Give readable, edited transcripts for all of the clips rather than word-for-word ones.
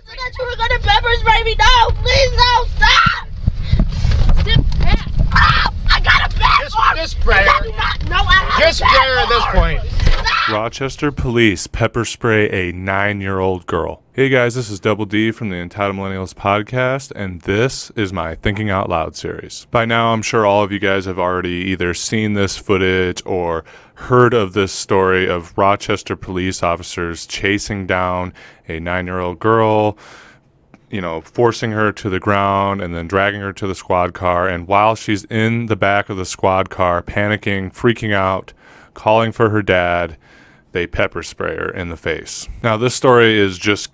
said that you were gonna pepper spray me. No, please, no, stop. I got a bad Just spray her. Just spray her at this point. Rochester police pepper spray a 9-year-old girl. Hey guys, this is Double D from the Entitled Millennials podcast, and this is my Thinking Out Loud series. By now, I'm sure all of you guys have already either seen this footage or heard of this story of Rochester police officers chasing down a 9-year-old girl, forcing her to the ground and then dragging her to the squad car. And while she's in the back of the squad car, panicking, freaking out, calling for her dad, they pepper spray her in the face. Now, this story is just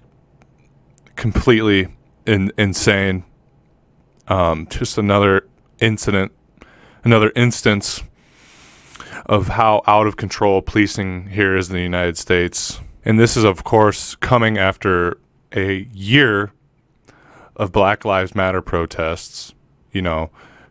completely insane. Just another instance of how out of control policing here is in the United States. And this is, of course, coming after a year of Black Lives Matter protests,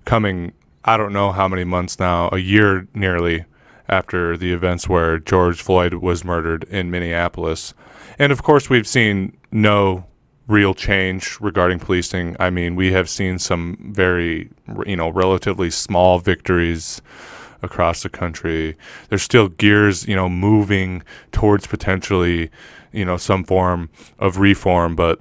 coming, I don't know how many months now, a year nearly after the events where George Floyd was murdered in Minneapolis. And of course, we've seen no real change regarding policing. I mean, we have seen some very, relatively small victories across the country. There's still gears, moving towards potentially, some form of reform, but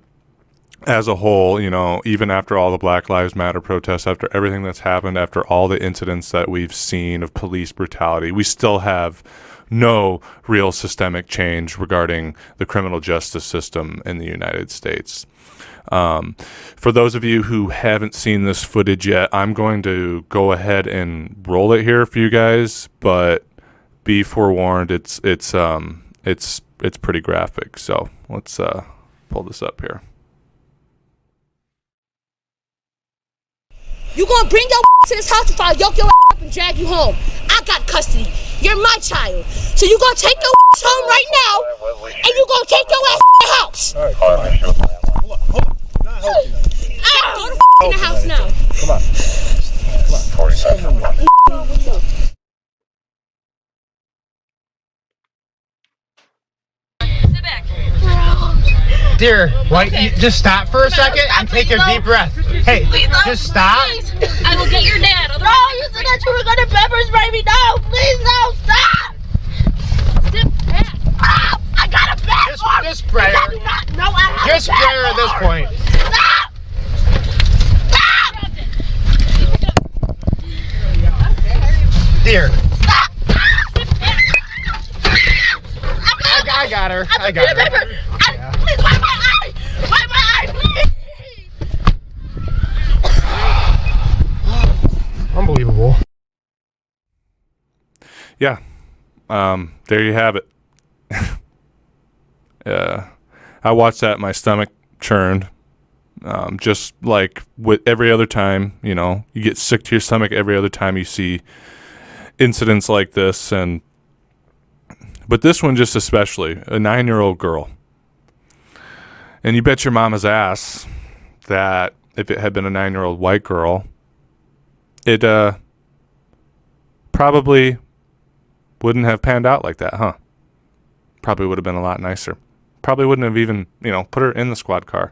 as a whole, even after all the Black Lives Matter protests, after everything that's happened, after all the incidents that we've seen of police brutality, we still have no real systemic change regarding the criminal justice system in the United States. For those of you who haven't seen this footage yet, I'm going to go ahead and roll it here for you guys, but be forewarned, it's pretty graphic. So let's pull this up here. You gonna bring your to this house before I yoke your up and drag you home. I got custody. You're my child. So you gonna take your home right now, and you gonna take your ass to the house. All right, hold on. Not helping you. Go to in the house now. Come on. 47. Sit back. Dear, just stop for a second and take a deep breath. Hey, just stop. I will get your dad. No, you said that you were gonna pepper spray me. No, please, no, stop. Sit back. I got a bad Just spray her. Just spray her at this point. Stop. Dear. Stop. I got her. I got her. Please wipe my eye. Wipe my eye, please. Unbelievable. Yeah, there you have it. I watched that, my stomach churned. Just like with every other time, you get sick to your stomach every other time you see incidents like this. But this one just especially, a 9-year-old girl. And you bet your mama's ass that if it had been a 9-year-old white girl, it probably wouldn't have panned out like that, huh? Probably would have been a lot nicer. Probably wouldn't have even, put her in the squad car.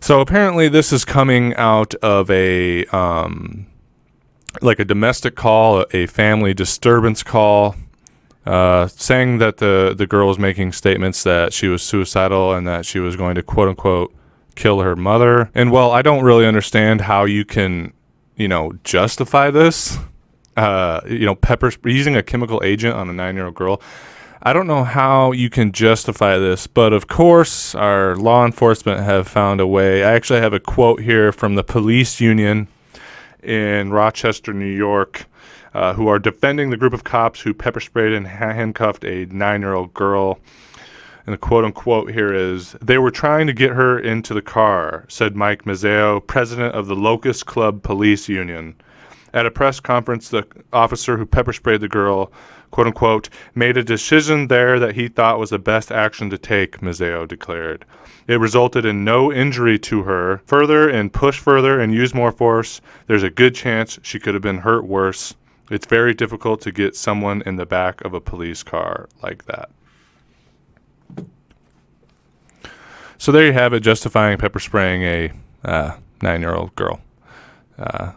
So apparently this is coming out of a domestic call, a family disturbance call, saying that the girl was making statements that she was suicidal and that she was going to quote unquote kill her mother. And well, I don't really understand how you can, justify this. Using a chemical agent on a 9-year-old girl. I don't know how you can justify this, but of course our law enforcement have found a way. I actually have a quote here from the police union in Rochester, New York, who are defending the group of cops who pepper sprayed and handcuffed a 9-year-old girl. And the quote-unquote here is, "They were trying to get her into the car," said Mike Mazzeo, president of the Locust Club Police Union. At a press conference, the officer who pepper sprayed the girl, quote-unquote, made a decision there that he thought was the best action to take, Mazzeo declared. It resulted in no injury to her. Further and push further and use more force, there's a good chance she could have been hurt worse. It's very difficult to get someone in the back of a police car like that. So there you have it, justifying pepper spraying a 9-year-old girl.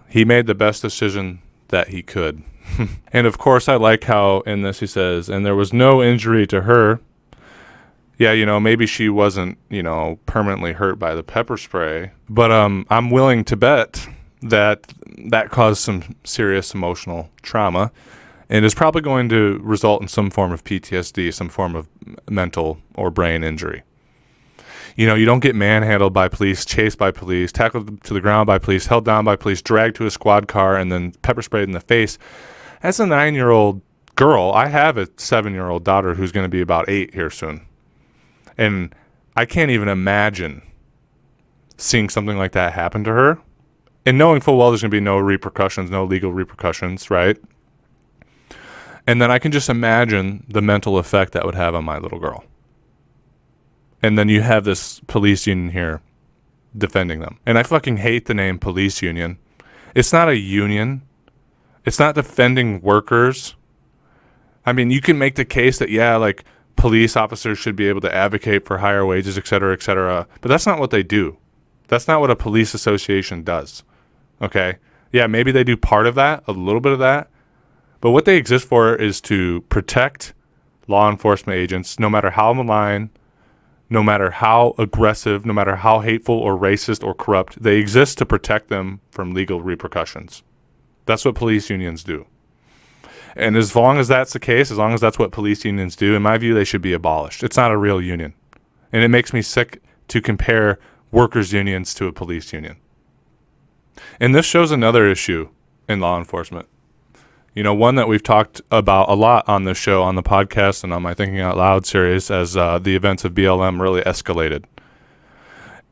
He made the best decision that he could. And of course, I like how in this he says, and there was no injury to her. Yeah, maybe she wasn't, permanently hurt by the pepper spray. But I'm willing to bet that caused some serious emotional trauma and is probably going to result in some form of PTSD, some form of mental or brain injury. You don't get manhandled by police, chased by police, tackled to the ground by police, held down by police, dragged to a squad car, and then pepper sprayed in the face. As a 9-year-old girl, I have a 7-year-old daughter who's going to be about 8 here soon. And I can't even imagine seeing something like that happen to her. And knowing full well there's going to be no repercussions, no legal repercussions, right? And then I can just imagine the mental effect that would have on my little girl. And then you have this police union here defending them. And I fucking hate the name police union. It's not a union. It's not defending workers. I mean, you can make the case that, yeah, like police officers should be able to advocate for higher wages, et cetera, but that's not what they do. That's not what a police association does. Okay? Yeah, maybe they do part of that, a little bit of that, but what they exist for is to protect law enforcement agents, no matter how malign, no matter how aggressive, no matter how hateful or racist or corrupt. They exist to protect them from legal repercussions. That's what police unions do. And as long as that's the case, as long as that's what police unions do, in my view, they should be abolished. It's not a real union. And it makes me sick to compare workers' unions to a police union. And this shows another issue in law enforcement. One that we've talked about a lot on this show, on the podcast, and on my Thinking Out Loud series as the events of BLM really escalated.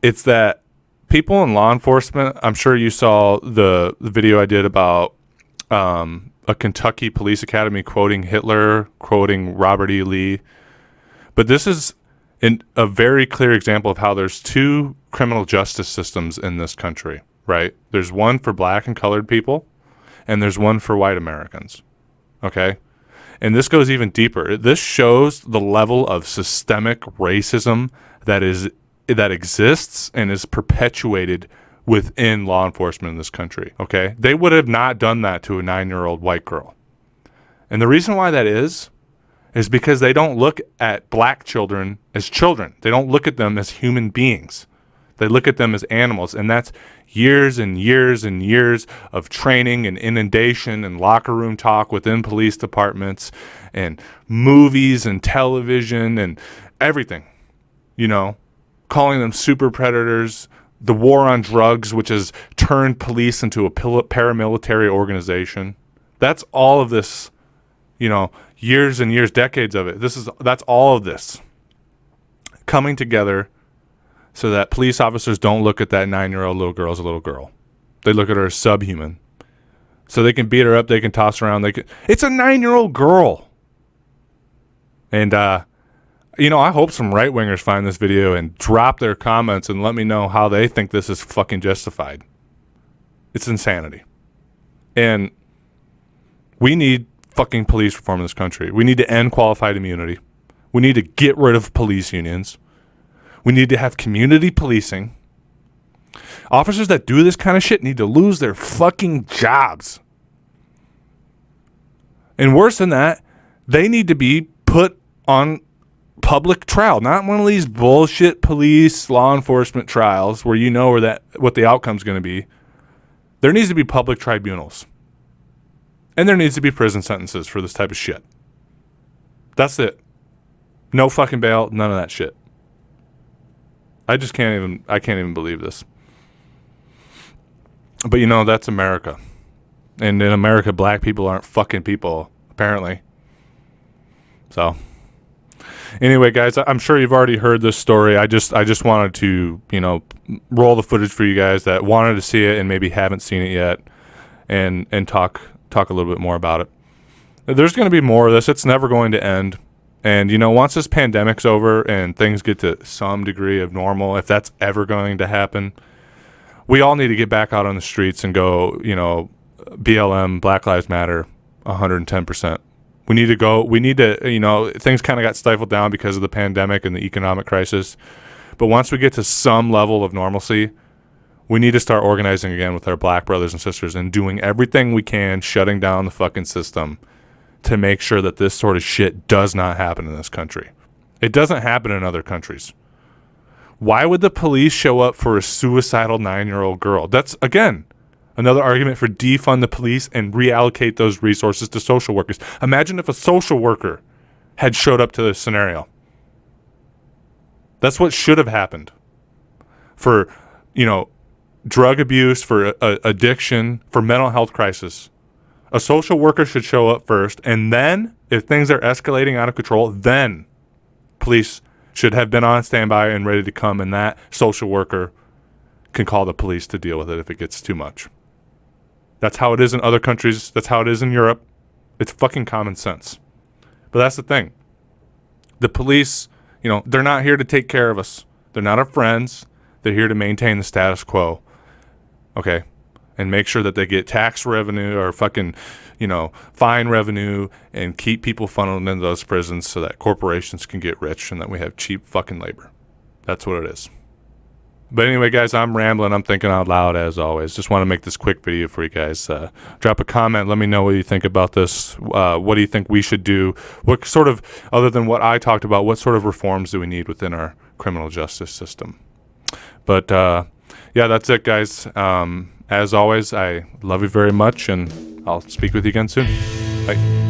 It's that people in law enforcement, I'm sure you saw the video I did about a Kentucky police academy quoting Hitler, quoting Robert E. Lee. But this is a very clear example of how there's two criminal justice systems in this country, right? There's one for black and colored people, and there's one for white Americans, okay? And this goes even deeper. This shows the level of systemic racism that exists and is perpetuated within law enforcement in this country, okay? They would have not done that to a 9-year-old white girl. And the reason why that is because they don't look at black children as children. They don't look at them as human beings. They look at them as animals, and that's years and years and years of training and inundation and locker room talk within police departments and movies and television and everything, calling them super predators, the war on drugs, which has turned police into a paramilitary organization. That's all of this, years and years, decades of it. That's all of this coming together so that police officers don't look at that 9-year-old little girl as a little girl. They look at her as subhuman. So they can beat her up, they can toss her around. It's a 9-year-old girl. And, I hope some right-wingers find this video and drop their comments and let me know how they think this is fucking justified. It's insanity. And we need fucking police reform in this country. We need to end qualified immunity. We need to get rid of police unions. We need to have community policing. Officers that do this kind of shit need to lose their fucking jobs. And worse than that, they need to be put on public trial, not one of these bullshit police law enforcement trials where what the outcome's going to be. There needs to be public tribunals. And there needs to be prison sentences for this type of shit. That's it. No fucking bail, none of that shit. I can't even believe this. But that's America. And in America, black people aren't fucking people, apparently. So, anyway, guys, I'm sure you've already heard this story. I just wanted to, roll the footage for you guys that wanted to see it and maybe haven't seen it yet, and talk a little bit more about it. There's going to be more of this. It's never going to end. And, once this pandemic's over and things get to some degree of normal, if that's ever going to happen, we all need to get back out on the streets and go, BLM, Black Lives Matter, 110%. We need to, things kind of got stifled down because of the pandemic and the economic crisis. But once we get to some level of normalcy, we need to start organizing again with our black brothers and sisters and doing everything we can, shutting down the fucking system to make sure that this sort of shit does not happen in this country. It doesn't happen in other countries. Why would the police show up for a suicidal 9-year-old girl? That's, again, another argument for defund the police and reallocate those resources to social workers. Imagine if a social worker had showed up to this scenario. That's what should have happened. For, drug abuse, for addiction, for mental health crisis. A social worker should show up first, and then, if things are escalating out of control, then police should have been on standby and ready to come, and that social worker can call the police to deal with it if it gets too much. That's how it is in other countries. That's how it is in Europe. It's fucking common sense. But that's the thing. The police, they're not here to take care of us. They're not our friends. They're here to maintain the status quo. Okay? And make sure that they get tax revenue or fucking, fine revenue and keep people funneled into those prisons so that corporations can get rich and that we have cheap fucking labor. That's what it is. But anyway, guys, I'm rambling. I'm thinking out loud as always. Just want to make this quick video for you guys. Drop a comment. Let me know what you think about this. What do you think we should do? What sort of, other than what I talked about, what sort of reforms do we need within our criminal justice system? But, yeah, that's it, guys. As always, I love you very much, and I'll speak with you again soon. Bye.